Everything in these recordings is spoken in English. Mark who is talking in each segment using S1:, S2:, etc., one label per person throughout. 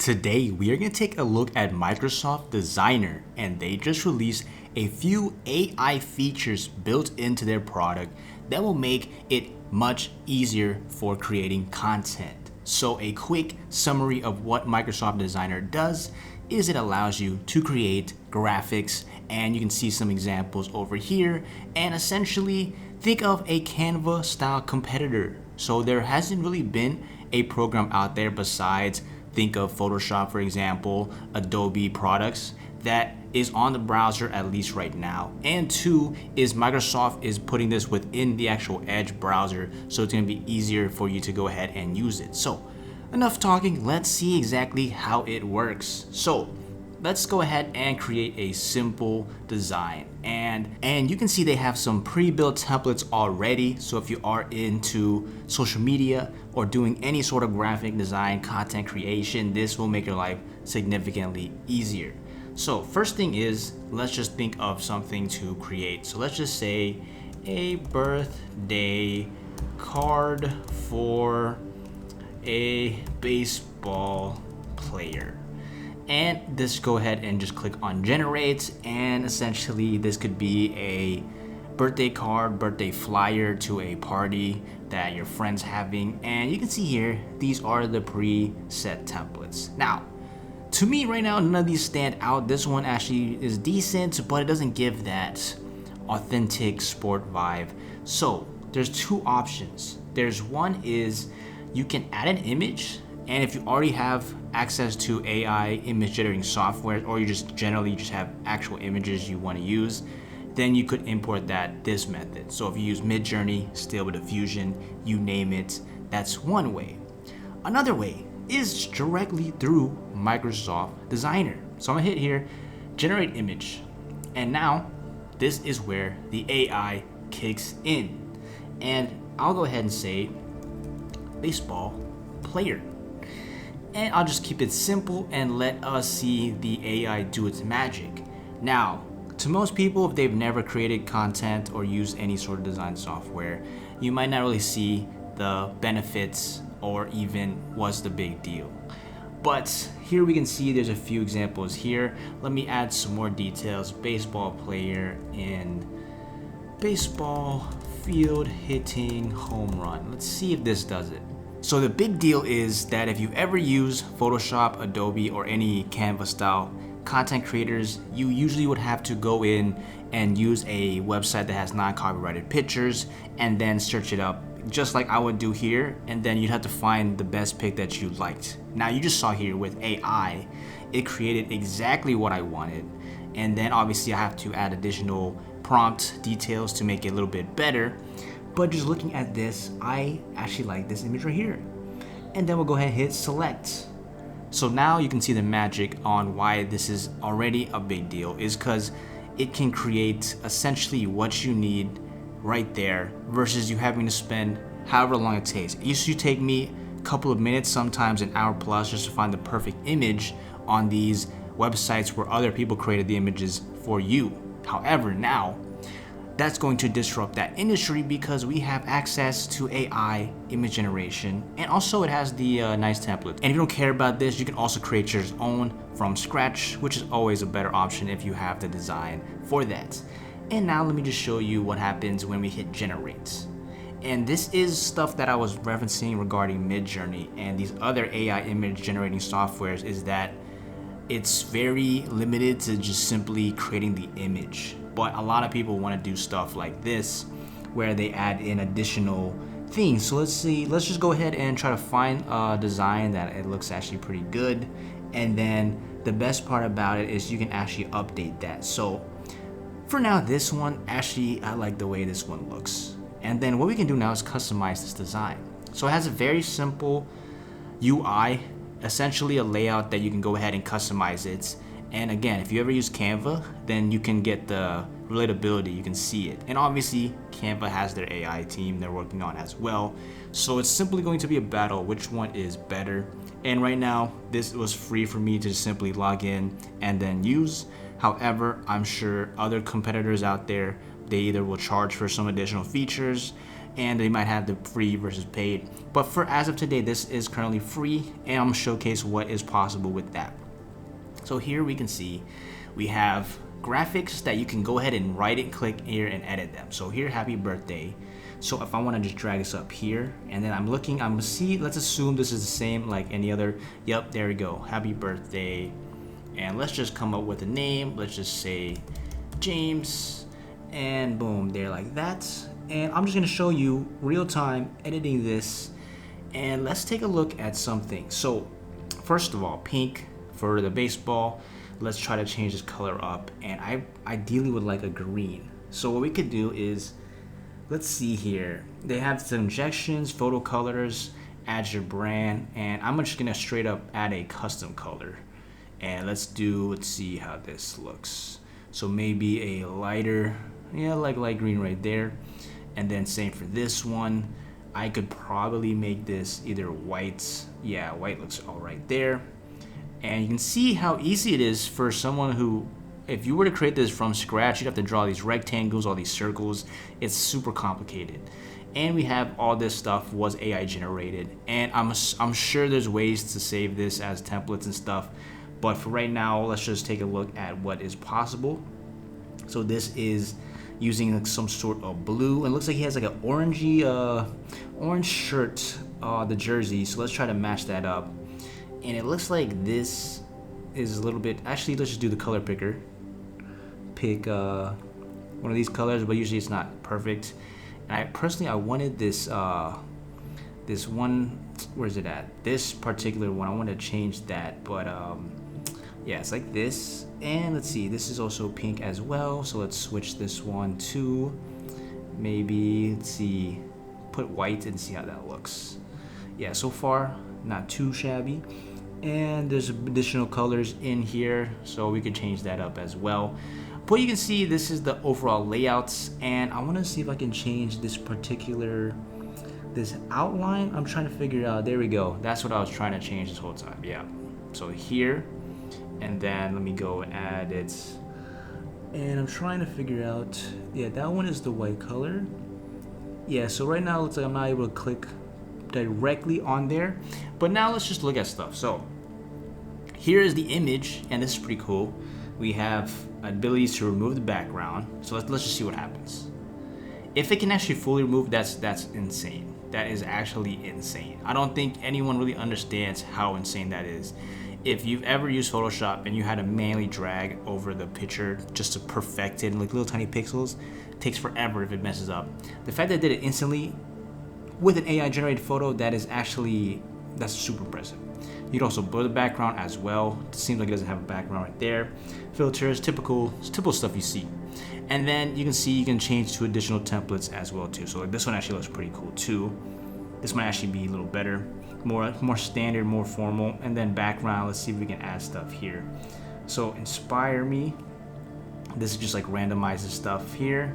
S1: Today, we are going to take a look at Microsoft Designer, and they just released a few AI features built into their product that will make it much easier for creating content. So a quick summary of what Microsoft Designer does is it allows you to create graphics, and you can see some examples over here, and essentially think of a Canva style competitor. So there hasn't really been a program out there besides think of Photoshop, for example, Adobe products that is on the browser at least right now. And two is Microsoft is putting this within the actual Edge browser, so it's going to be easier for you to go ahead and use it. So enough talking, let's see exactly how it works. So let's go ahead and create a simple design, and you can see they have some pre-built templates already. So if you are into social media or doing any sort of graphic design, content creation, this will make your life significantly easier. So first thing is, let's just think of something to create. So let's just say a birthday card for a baseball player. And just go ahead and just click on generate, and essentially this could be a birthday card, birthday flyer to a party that your friend's having. And you can see here, these are the preset templates. Now, to me right now, none of these stand out. This one actually is decent, but it doesn't give that authentic sport vibe. So there's two options. There's one is you can add an image, and if you already have access to AI image generating software, or you just generally just have actual images you want to use, then you could import that this method. So if you use Midjourney, Stable Diffusion, you name it, that's one way. Another way is directly through Microsoft Designer. So I'm gonna hit here, generate image, and now this is where the AI kicks in. And I'll go ahead and say baseball player. And I'll just keep it simple and let us see the AI do its magic. Now, to most people, if they've never created content or used any sort of design software, you might not really see the benefits or even what's the big deal. But here we can see there's a few examples here. Let me add some more details. Baseball player in baseball field hitting home run. Let's see if this does it. So the big deal is that if you ever use Photoshop, Adobe, or any Canva style content creators, you usually would have to go in and use a website that has non-copyrighted pictures and then search it up just like I would do here, and then you'd have to find the best pic that you liked. Now you just saw here with AI, it created exactly what I wanted, and then obviously I have to add additional prompt details to make it a little bit better. But just looking at this, I actually like this image right here. And then we'll go ahead and hit select. So now you can see the magic on why this is already a big deal is because it can create essentially what you need right there versus you having to spend however long it takes. It used to take me a couple of minutes, sometimes an hour plus, just to find the perfect image on these websites where other people created the images for you. However, now that's going to disrupt that industry because we have access to AI image generation, and also it has the nice template. And if you don't care about this, you can also create your own from scratch, which is always a better option if you have the design for that. And now let me just show you what happens when we hit generate. And this is stuff that I was referencing regarding Midjourney and these other AI image generating softwares, is that it's very limited to just simply creating the image. But a lot of people want to do stuff like this where they add in additional things. So let's see, let's just go ahead and try to find a design that it looks actually pretty good. And then the best part about it is you can actually update that. So for now, this one, actually, I like the way this one looks. And then what we can do now is customize this design. So it has a very simple UI, essentially a layout that you can go ahead and customize it. And again, if you ever use Canva, then you can get the relatability, you can see it. And obviously, Canva has their AI team they're working on as well. So it's simply going to be a battle, which one is better. And right now, this was free for me to simply log in and then use. However, I'm sure other competitors out there, they either will charge for some additional features and they might have the free versus paid. But for as of today, this is currently free, and I'm gonna showcase what is possible with that. So here we can see we have graphics that you can go ahead and right and click here and edit them. So here, happy birthday. So if I want to just drag this up here, and then I'm gonna see, let's assume this is the same like any other. Yep, there we go, happy birthday. And let's just come up with a name. Let's just say James, and boom, there, like that. And I'm just gonna show you real time editing this, and let's take a look at something. So first of all, pink for the baseball. Let's try to change this color up, and I ideally would like a green. So what we could do is, let's see here, they have some injections, photo colors, add your brand, and I'm just gonna straight up add a custom color. And let's see how this looks. So maybe a lighter, yeah, like light green right there. And then same for this one. I could probably make this either white. Yeah, white looks all right there. And you can see how easy it is for someone who, if you were to create this from scratch, you'd have to draw these rectangles, all these circles. It's super complicated. And we have all this stuff was AI generated. And I'm sure there's ways to save this as templates and stuff. But for right now, let's just take a look at what is possible. So this is using like some sort of blue, and it looks like he has like an orangey orange shirt, the jersey. So let's try to match that up. And it looks like this is a little bit, actually let's just do the color picker. Pick one of these colors, but usually it's not perfect. And I wanted this this one, where's it at? This particular one, I want to change that, but yeah, it's like this. And let's see, this is also pink as well, so let's switch this one to maybe, let's see, put white and see how that looks. Yeah, so far not too shabby. And there's additional colors in here, so we could change that up as well. But you can see this is the overall layouts, and I want to see if I can change this outline. I'm trying to figure out, there we go, that's what I was trying to change this whole time. Yeah, so here, and then let me go and add it, and I'm trying to figure out, yeah, that one is the white color. Yeah, so right now it looks like I'm not able to click directly on there, but now let's just look at stuff. So here is the image, and this is pretty cool. We have abilities to remove the background, so let's just see what happens. If it can actually fully remove, that's insane. That is actually insane. I don't think anyone really understands how insane that is. If you've ever used Photoshop and you had to manually drag over the picture just to perfect it in like little tiny pixels, it takes forever if it messes up. The fact that it did it instantly with an AI generated photo, that's super impressive. You can also blur the background as well. It seems like it doesn't have a background right there. Filters, typical stuff you see. And then you can see you can change to additional templates as well too. So this one actually looks pretty cool too. This might actually be a little better, more standard, more formal. And then background, let's see if we can add stuff here. So inspire me. This is just like randomizes stuff here.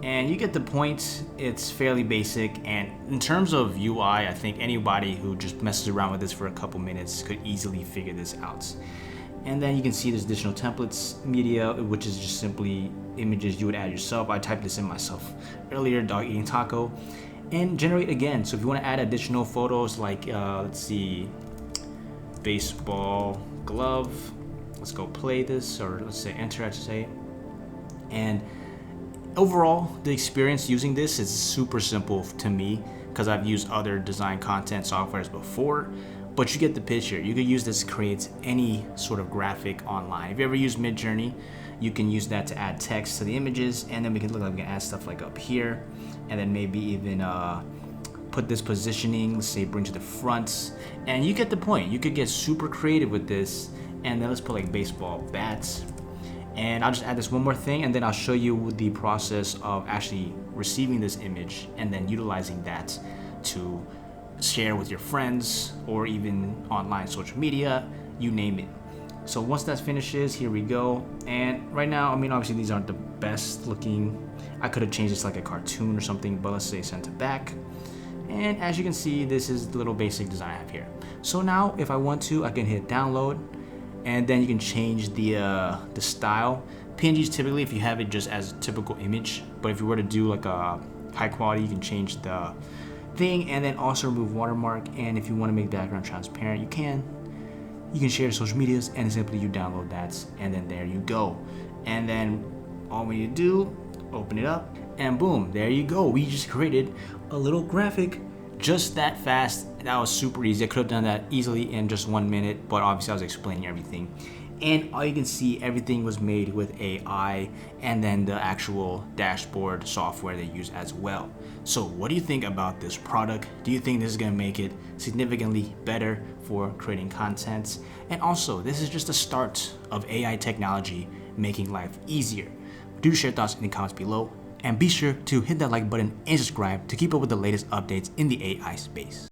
S1: And you get the point. It's fairly basic, and in terms of UI, I think anybody who just messes around with this for a couple minutes could easily figure this out. And then you can see there's additional templates, media, which is just simply images you would add yourself. I typed this in myself earlier, dog eating taco, and generate again. So if you want to add additional photos, like let's see, baseball glove, let's go play this, or let's say enter, I should say. And overall, the experience using this is super simple to me because I've used other design content softwares before, but you get the picture. You could use this to create any sort of graphic online. If you ever use Midjourney, you can use that to add text to the images, and then we can add stuff like up here, and then maybe even put this positioning, let's say bring to the front, and you get the point. You could get super creative with this, and then let's put like baseball bats. And I'll just add this one more thing, and then I'll show you the process of actually receiving this image and then utilizing that to share with your friends or even online social media, you name it. So once that finishes, here we go. And right now, I mean, obviously these aren't the best looking. I could have changed this like a cartoon or something, but let's say send to back. And as you can see, this is the little basic design I have here. So now if I want to, I can hit download, and then you can change the style. PNGs typically, if you have it just as a typical image, but if you were to do like a high quality. You can change the thing and then also remove watermark. And if you want to make the background transparent, you can. You can share social medias and simply you download that, and then there you go. And then all we need to do, open it up, and boom, there you go. We just created a little graphic just that fast. That was super easy. I could have done that easily in just 1 minute, but obviously I was explaining everything. And all you can see, everything was made with AI and then the actual dashboard software they use as well. So what do you think about this product? Do you think this is going to make it significantly better for creating content? And also, this is just the start of AI technology making life easier. Do share thoughts in the comments below, and be sure to hit that like button and subscribe to keep up with the latest updates in the AI space.